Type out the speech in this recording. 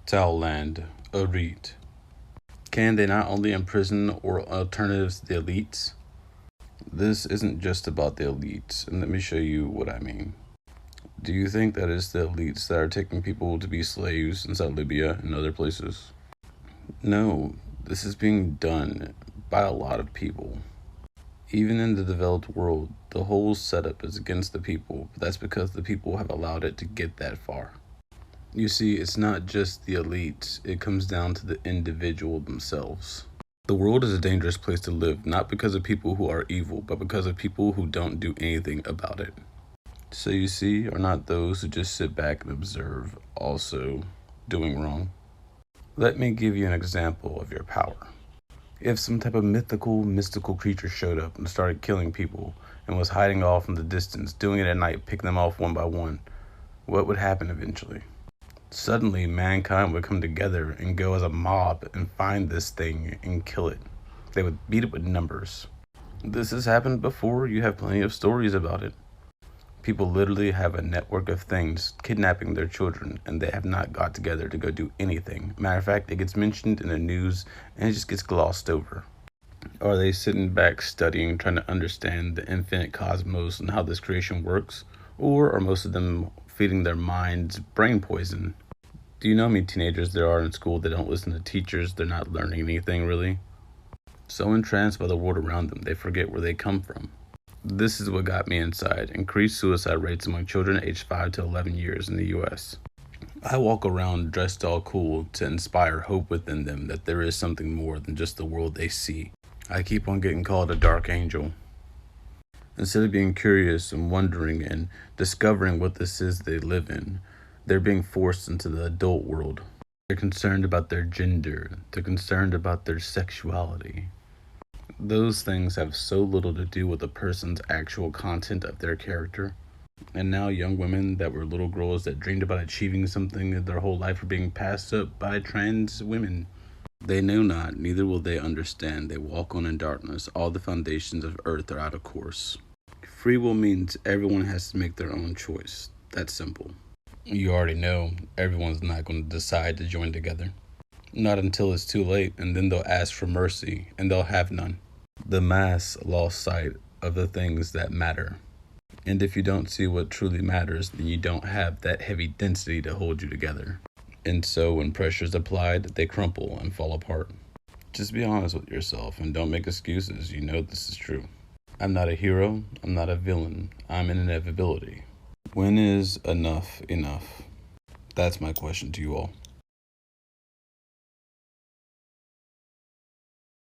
Towland, elite. Can they not only imprison or alternatives the elites? This isn't just about the elites, and let me show you what I mean. Do you think that it's the elites that are taking people to be slaves inside Libya and other places? No, this is being done by a lot of people. Even in the developed world, the whole setup is against the people, but that's because the people have allowed it to get that far. You see, it's not just the elites, it comes down to the individual themselves. The world is a dangerous place to live, not because of people who are evil, but because of people who don't do anything about it. So you see, are not those who just sit back and observe also doing wrong? Let me give you an example of your power. If some type of mystical creature showed up and started killing people and was hiding off in the distance, doing it at night, picking them off one by one, what would happen eventually? Suddenly, mankind would come together and go as a mob and find this thing and kill it. They would beat it with numbers. This has happened before. You have plenty of stories about it. People literally have a network of things kidnapping their children, and they have not got together to go do anything. Matter of fact, it gets mentioned in the news and it just gets glossed over. Are they sitting back studying, trying to understand the infinite cosmos and how this creation works? Or are most of them feeding their minds brain poison? Do you know how many teenagers there are in school that don't listen to teachers? They're not learning anything really. So entranced by the world around them, they forget where they come from. This is what got me inside: increased suicide rates among children aged 5 to 11 years in the US. I walk around dressed all cool to inspire hope within them that there is something more than just the world they see. I keep on getting called a dark angel. Instead of being curious and wondering and discovering what this is they live in, they're being forced into the adult world. They're concerned about their gender. They're concerned about their sexuality. Those things have so little to do with a person's actual content of their character. And now young women that were little girls that dreamed about achieving something their whole life are being passed up by trans women. They know not, neither will they understand. They walk on in darkness. All the foundations of earth are out of course. Free will means everyone has to make their own choice. That's simple. You already know everyone's not going to decide to join together. Not until it's too late, and then they'll ask for mercy, and they'll have none. The mass lost sight of the things that matter. And if you don't see what truly matters, then you don't have that heavy density to hold you together. And so when pressure is applied, they crumple and fall apart. Just be honest with yourself and don't make excuses. You know this is true. I'm not a hero. I'm not a villain. I'm an inevitability. When is enough enough? That's my question to you all.